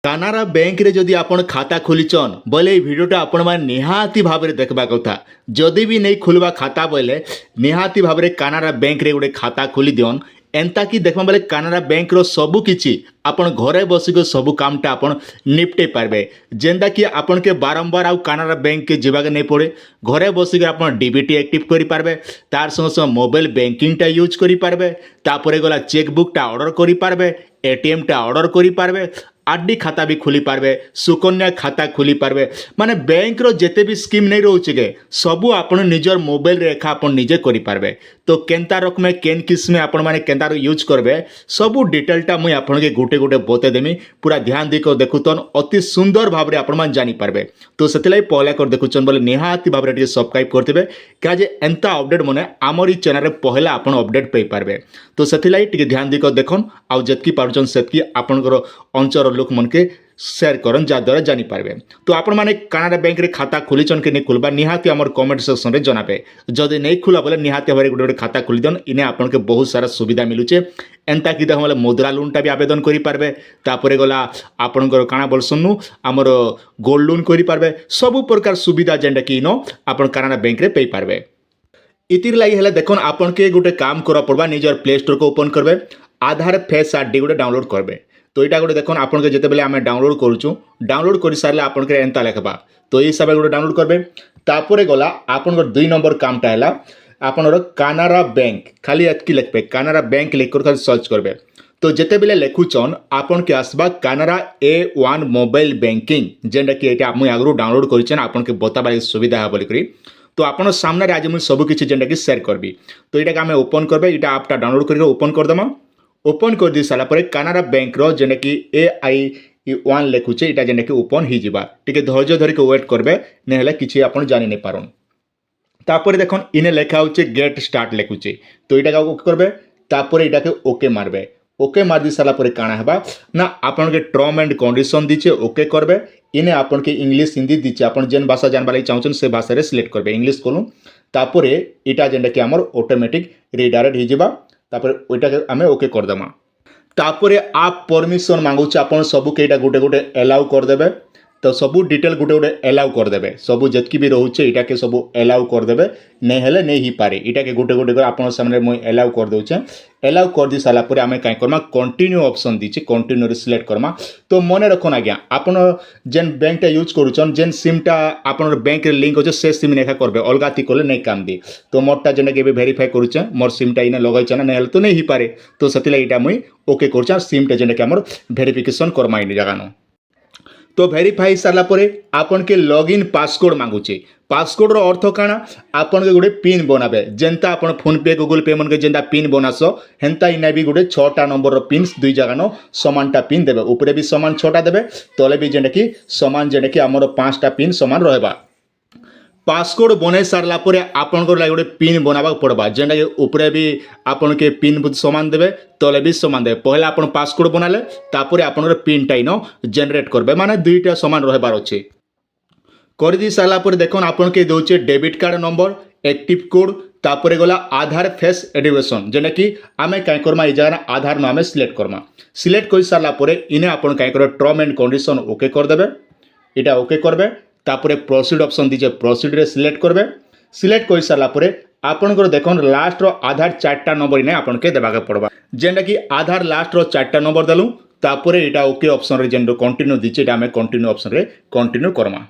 কানারা ব্যাঙ্করে যদি আপনার খাতা খুলিছন বলে এই ভিডিওটা আপনার নিহাতি ভাবে দেখবা কথা। যদি বি নেই খুলবা খাতা বলে নিহাতি ভাবে কানারা ব্যাঙ্করে গোটে খাতা খুলি দিওন। এন্তা কি দেখবা বলে কানারা ব্যাঙ্কর সবু কিছু আপনার ঘরে বসিকি সবু কামটা আপনার নিপটাই পারবে। যেটা কি আপনাকে বারম্বার আউ কানারা ব্যাঙ্ককে যাওয়াকে নেই পড়ে। ঘরে বসিকি আপনার ডিবিটি আক্টিভ করে পারবে, তার সঙ্গে সঙ্গে মোবাইল ব্যাঙ্কিংটা ইউজ করে পারবে, তারপরে গলা চেকবুকটা অর্ডর করে পারবে, এটিএমটা অর্ডর করে পারবে, आरडी खाता भी खुली पारबे, सुकन्या खाता खुली पारबे। माने बैंक रो जेते भी स्कीम नहीं रोचे के सबू आपण निजर मोबाइल रेखा आपण निजे करि पारबे। तो केनता रकमे केन किस्मे आपण माने केनता यूज करबे सबू डिटेलटा मुई आपण के गोटे गोटे बते देमी। पूरा ध्यान देको देखुतन अति सुंदर भाबरे आपण मान जानि पारबे। तो सेतलाई पहला कर देखुचन बोले निहाती भाबरे टिके सब्सक्राइब करथिबे काजे एंता अपडेट मने हमर ई चैनल रे पहला आपण अपडेट पई पारबे। तो सेतलाई टिके ध्यान देको देखन आ जतकी पारुचन सेतकी आपनकर अंचर लोक मन के शेयर करन जहाँद्वारा जानीपारे। तो आपण मैंने कानाडा बैंक रे खाता खोलीचन कि नहीं खोलबा निहाती आमर कमेंट सेक्शन में जनाबे। जदि नहीं खोला बोले निहाती भाव गोटे गोटे खाता खोली दियन। इने आपन के बहुत सारा सुविधा मिलुचे। एंता कि देखो मुद्रा लोनटा भी आवेदन करि पारबे। तापरे गला आपनकर काना बोलसनु आमर गोल्ड लोन करि पारबे। सब प्रकार सुविधा जेंटा कि इनो आपन कानाडा बैंक रे पई पारबे। इतिर लागि हेले देखन आपन के गोटे काम करा पड़बा। निजर प्ले स्टोर को ओपन करबे, आधार फेस आरडी गोटे डाउनलोड करबे। तो यहाँ गोटे देखो आपन के जिते आम डाउनलोड करूँ, डाउनलोड कर सारे आपन के एंता लिखबा। तो ये हिसाब से गोटे डाउनलोड करबे। तापर गला आपन 2 नंबर कामटा है आपनर कानारा बैंक खाली एतकी लिखबे। कानारा बैंक लिख कर सर्च करबे। तो जिते बेले लिखुचन आपन के आसबा कानारा A1 मोबाइल बैंकिंग जेनटा कि ये मुझे आगु डाउनलोड करें आपन के बताबार सुविधा है बोलिक। तो आपन सामने आज मुझे सबकि जेनटा कि शेयर करबी। तो यहाँ आम ओपन करबे। यहाँ आपटा डाउनलोड करके ओपन करदमा। ओपन कर दी सारा पर कानारा बैंक रो जेने कि AI1 लिखुचे इटा जेने कि ओपन ही जिबा। टिके धैर्य धरि के वेट करबे नेहले किछि आपन जानि नै पारुन। तापर देखन इने लेखा होचे गेट स्टार्ट लिखुचे। तो इटा का ओके करबे। तापर इटा के ओके मारबे। ओके मार दी सारा पर काना हबा ना आपन के टर्म एंड कंडीशन दिचे ओके करबे। इने आपन के इंग्लिश हिंदी दिचे आपन जेन भाषा जानबा लागि चाहउछन से भाषा रे सिलेक्ट करबे। इंग्लिश कोलु तापर इटा जेंडा कि हमर ऑटोमेटिक रीडायरेक्ट ही जिबा। तापर ओइटा के आमे ओके कर दमा। तापर आप परमिशन मांगुचे आपन सबु के इटा गोटे गोटे अलाउ कर देबे। तो सबु डिटेल गोटे गोटे अलाउ कर देबे। सबु जतकी भी रहउचे इटा के सबु अलाउ कर देबे। नै हेले नै ही पारे इटा के गोटे गोटे कर आपन सामने मोय अलाउ कर दोचे। अलाउ कर दी साला पर आमे काई करमा कंटिन्यू ऑप्शन दिचे कंटिन्यू रे सिलेक्ट करमा। तो मने रखन आज्ञा आपन जेन बैंक टा यूज करूचन जेन सिम टा आपन बैंक रे लिंक होचे से सिम नेखा करबे। अलगाती कोले नै काम दी। तो मोरटा जेन के वेरीफाई करूचे मोर सिम टा इने लगाइछ ना नै हेले तो नै ही पारे। तो सतिला इटा मुई ओके करछ। सिम टा जेन के हमर वेरिफिकेशन करमा इन जगानो। तो वेरीफाई सारा पर आपन के लॉगिन पासवर्ड मांगुचे। पासवर्ड रो अर्थ काना आपन के गोटे पिन बनाबे। जेंता आपन फोन पे गूगल पे मन के जेंता पिन बनासो हेंता इना भी गोटे 6टा नंबर रो पिन दुई जगानो समानटा पिन देबे। ऊपरे भी समान 6टा देबे, तले भी जेंटा कि समान जेंटा कि हमर 5टा पिन समान रहबा। पासवर्ड बनै सारला परे आपन को लागि गोटे पिन बनाबा पड़बा। जेंटा कि ऊपरे भी आपन के पिन समान देबे, तले भी समान देबे। पहले आपन पासवर्ड बनाले तापर आपन पिन टा इनो जनरेट करबे। माने दुईटा समान रहबार अछि। कर दी सारला पर देखन आपन के दोचे debit card number, active code, तापर गला आधार फेस एडिवेशन जेना कि आमे काई करमा ई जगह आधार नामे सिलेक्ट करमा। सिलेक्ट कर सारला पर इने आपन काई कर टर्म एंड कंडीशन ओके कर देबे। इटा ओके करबे। तापर प्रोसीड ऑप्शन दीजिए प्रोसीड रे सिलेक्ट करबे। सिलेक्ट कर सारला पर आपन को देखन लास्ट रो आधार 4टा नंबर इने आपन के देबा के पड़बा। जेंटा कि आधार लास्ट रो 4टा नंबर देलु। तापर इटा ओके ऑप्शन रे जेन कंटिन्यू दीचे इटा हमें कंटिन्यू ऑप्शन रे कंटिन्यू करमा।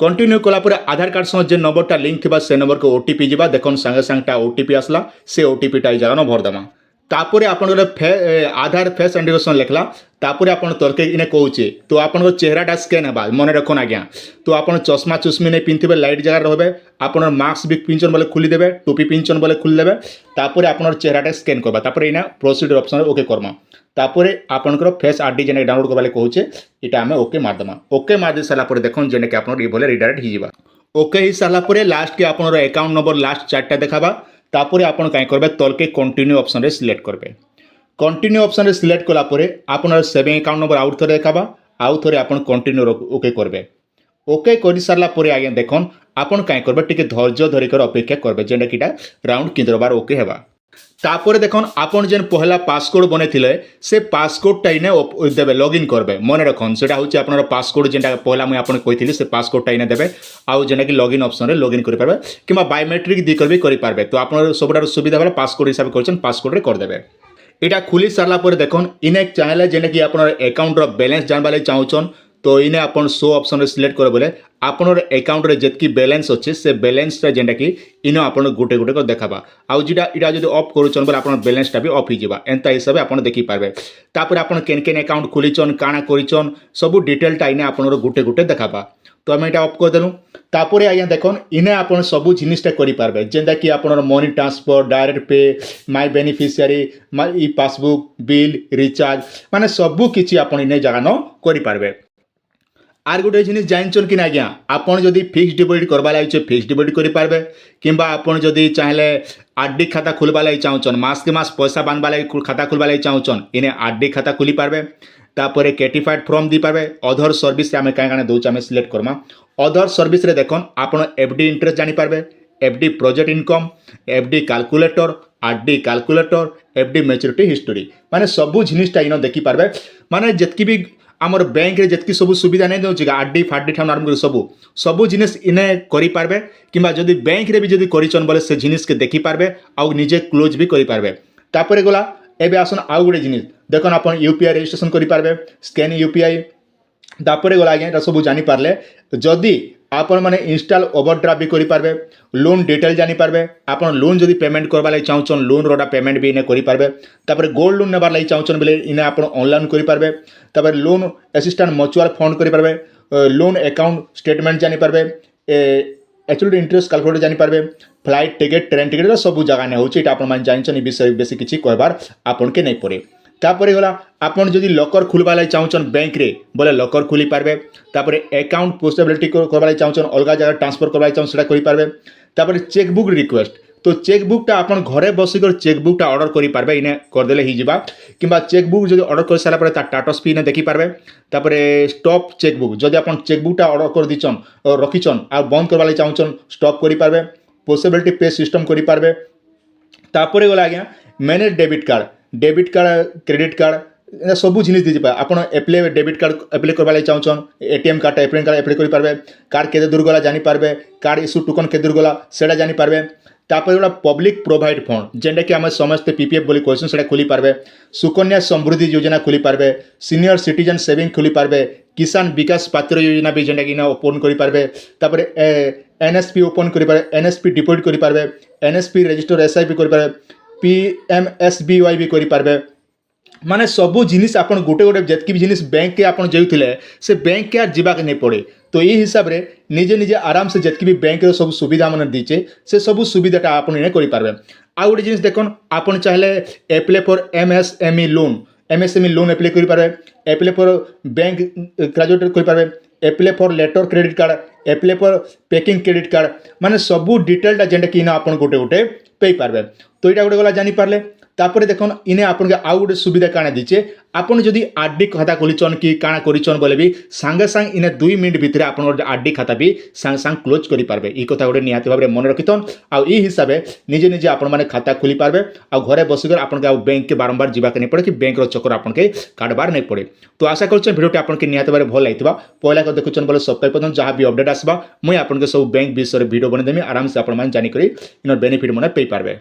कंटिन्यू कला पर आधार कार्ड सह जे नंबरटा लिंक थिबा से नंबर को ओटीपी जिबा। देखन संगे संगटा ओटीपी आसला से ओटीपी टा जगह भर देमा। तापर आपन आधार फेस आइडेंटिफिकेशन लिखला। तापर आपन तलके इने कहूचे तो आपन चेहराटा स्कैन हेबा। मने रखन आज्ञा। तो आपन चश्मा चश्मी नहीं पिंथिबे, लाइट जगह रहबे। आपन मास्क भी पिंचन बोले खुली देबे, टोपी पिंचन बोले खुली देबे। तापर आपन चेहराटा स्कैन करबा। तापर इना प्रोसीड ऑप्शन ओके करमा। तापर आपनकर फेस आरडी जेने डाउनलोड करबाले कहूचे इटा हमें ओके मार दमा। ओके मार दे साला पर देखन जेने कि आपन ई बोले रीडायरेक्ट ही जिबा। ओके ही साला पर लास्ट के आपन अकाउंट नंबर लास्ट 4टा देखाबा। तापर आपन काई करबे तलके कंटिन्यू ऑप्शन रे सिलेक्ट करबे। कंटिन्यू ऑप्शन रे सिलेक्ट कला पर आपन सेविंग अकाउंट नंबर आउट थरे देखाबा। आउट थरे आपन कंटिन्यू ओके करबे। ओके कर सारला पर आगे देखन आपन काई करबे टिके धैर्य धरि कर अपेक्षा करबे जेंटा कि राउंड 15 बार ओके हेबा। তারপরে দেখুন আপন যেন পহলা পাসকোড বনেছিলে সে পাসকোডটা ইনে দেবে লগ ইন করবে মনে রাখুন সেটা হচ্ছে আপনার পাসকোড যেটা পহলা মুই আপনার কইଥିଲି সে পাসকোডটা ইনে দেবে আউ যেটা কি লগ ইন অপশনে লগ ইন করে পারবে কিংবা বায়োমেট্রিক দিয়ে করবে করে পারবে তো আপনার সবুঠার সুবিধা হলে পাসকোড হিসাবে করছেন পাসকোডে করদেবে এটা খুলি সারা পরে দেখুন ইনে চাইলে যেটা কি আপনার আকাউন্টর ব্যালেন্স জানবার লাগি চাহুছন তো ইনে আপন শো অপশন সিলেক্ট করে বলে আপনার আকাউন্টরে যেতকি ব্যালেন্স আছে সে ব্যালেন্সটা যেটা কি ইনে আপনার গোটে গোটে করে দেখাবা আউ যেটা এটা যদি অফ করুছন বলে আপনার ব্যালেন্সটা বি অফ হয়ে যাবা এন্তা হিসাবে আপনার দেখি পারবে তারপরে আপনার কেন কেন আকাউন্ট খুলিছন কাଣା করিছন সবু ডিটেলটা ইনে আপনার গোটে গোটে দেখাবা তো আমি এটা অফ করে দেলু তারপরে আজ্ঞা দেখুন ইনে আপনার সবু জিনিসটা করে পারবে যেটা কি আপনার money transfer direct pay my beneficiary e passbook bill recharge মানে সবু কিছু আপনার ইনে জাগানো করে পারবে আর গোটে জিনিস জানিছন কি না আজ্ঞা আপনার যদি ফিক্সড ডিপোজিট করবা লাগছে ফিক্সড ডিপোজিট করে পারবে কিংবা আপনার যদি চাইলে আরডি খাতা খুলবা লাগি চাহুছন মাসকে মাস পয়সা বাঁধবা লাগি খাতা খুলবা লাগি চাহুছন ইনে আরডি খাতা খুলি পারবে তারপরে ক্যাটিফাইড ফর্ম দিয়ে পারবে অধর সর্ভিস আমি কাঁ কাঁ দৌছে আমি সিলেক্ট করমা অধর সর্ভিসে দেখুন আপনার এফডি ইন্টারেস্ট জানিপারবে FD project income FD calculator RD calculator FD maturity history মানে সবু জিনিসটা ইন দেখি পারবে মানে যেতকি বি আমার ব্যাঙ্করে যেতকি সবু সুবিধা নেই দেଉଛି আরডি ফারডি ঠান আরম্ভ করে সবু জিনিস ইনে করে পারবে কিংবা যদি ব্যাঙ্করে বি যদি করিছন বলে সে জিনিসকে দেখি পারবে আউ নিজে ক্লোজ বি করে পারবে তারপরে গলা এবে আসুন আউ গোটে জিনিস দেখুন আপনার ইউপিআই রেজিস্ট্রেশন করে পারবে স্ক্যান ইউপিআই তারপরে গলা আজ্ঞা এটা সবু জানিপারলে যদি আপন মানে ইনস্টল ওভরড্রাফট বি করে পারবে লোন ডিটেল জানিপারবে আপনার লোন যদি পেমেন্ট করবা লাগি চাহুছন লোন রোটা পেমেন্ট বি ইনে করে পারবে তারপরে গোল্ড লোন নেবার লাগি চাহুছন বলে ইনে আপনার অনলাইন করে পারবে তারপরে লোন অ্যাসিস্ট্যান্ট মিউচুয়াল ফান্ড করে পারবে লোন অ্যাকাউন্ট স্টেটমেন্ট জানিপারবে অ্যাকচুয়ালি ইন্টারেস্ট ক্যালকুলেটর জানিপারবে ফ্লাইট টিকেট ট্রেন টিকেট সবু জায়গা নে হচ্ছে এটা আপনার জানিছেন এই বিষয়ে বেশি কিছু কহবার আপনাকে নেই পড়ে তারপরে গলা আপনার যদি লকর খুলবা লাগি চাহুছন ব্যাঙ্করে বলে লকর খুলি পারবে তারপরে অ্যাকাউন্ট পোস্টেবিলিটি করবা লাগি চাহুছন অলগা জায়গা ট্রান্সফর করবা লাগি চাহুন সেটা করে পারবে তারপরে চেকবুক রিকোয়েস্ট তো চেকবুকটা আপনার ঘরে বসিকর চেকবুকটা অর্ডর করে পারবে ইনে করদেলে হয়ে যা কিংবা চেকবুক যদি অর্ডর করে সারা পরে তার টাটস ফি ইনে দেখি পারবে তারপরে স্টপ চেকবুক যদি আপনার চেকবুকটা অর্ডর করে দিচ্ছন রখিছন আর বন্ধ করবা লাগি চাহুছন স্টপ করে পারবে পোস্টেবিলিটি পে সিস্টেম করে পারবে তারপরে গলা আজ্ঞা manage debit card credit card সবু জিনিস দিয়ে পারে আপনার এপ্লাই ডেবিট কার্ড এপ্লাই করবা লাগি চাহুছন এটিএম কার্ডটা এটিএম কার্ড এপ্লাই করে পারবে কার্ড কেতে দূর গলা জানিপারবে কার্ড ইস্যু টোকন কেতে দূর গলা সেটা জানিপারবে তারপরে গোটা পব্লিক প্রোভাইড ফন্ড যেটা কি আমার সমস্ত পিপিএফ বলে কোয়েশন সেটা খুলি পারবে সুকন্যা সমৃদ্ধি যোজনা খুলি পারবে সিনিয়র সিটিজেন সেভিং খুলি পারবে কিষান বিকাশ পাত্র যোজনা বি যেটা কিনা ওপন করে পারবে তারপরে এনএসপি ওপন করে পারবে এনএসপি ডিপোজিট করে পারবে এনএসপি রেজিস্টার এসআইপি করে পারবে পিএমএসবিওয়াই বি করে পারবে মানে সবু জিনিস আপনার গোটে গোটে যেতকি বি জিনিস ব্যাঙ্কে আপনার যাইলে সে ব্যাঙ্কে আর যাকে নেই পড়ে তো এই হিসাবে নিজে নিজে আরামসে যেতকি বি ব্যাঙ্কের সব সুবিধা মানে দিয়েছে সে সবু সুবিধাটা আপনার এনে করে পারবে আউ গোটে জিনিস দেখুন আপনার চাইলে apply for MSME loan apply করে পারবে এপ্লাই ফর ব্যাঙ্ক গ্রাজুয়েট করে পারবে apply for letter credit card apply for packing credit card মানে সবু ডিটেলটা যেটা কিনা আপনার গোটে গোটে পেয়ে পারবে তো এটা গোটে গলা জানিপারলে তারপরে দেখুন ইনে আপনাকে আউ গোটে সুবিধা কাଣା দিচ্ছে আপনার যদি আরডি খাতা খুলিছন কি কাଣା করিছন বলে বি সাঙ্গে সাঙ্গ ইনে 2 মিনিট ভিতরে আপনার আরডি খাতা বি সাঙ্গে সাঙ্গ ক্লোজ করে পারবে এই কথা গোটে নিহাতি ভাবে মনে রাখিথন আউ এই হিসাবে নিজে নিজে আপনার মানে খাতা খুলি পারবে আউ ঘরে বসিকর আপনাকে আউ ব্যাঙ্কে বারম্বার যাকে নেই পড়ে কি ব্যাঙ্কর চক্কর আপনাকে কাটবার নেই পড়ে তো আশা করছেন ভিডিওটি আপনাকে নিহাতি ভাবে ভাল লাগিথিবা পয়লা কথা দেখুছন বলে সবসময় পর্যন্ত যাহা বি আপডেট আসবা মুই আপনাকে সব ব্যাঙ্ক বিষয়ে ভিডিও বনাই দেমি আরামসে আপনার জানিকরি ইনর বেনিফিট মানে পেয়ে পারবে।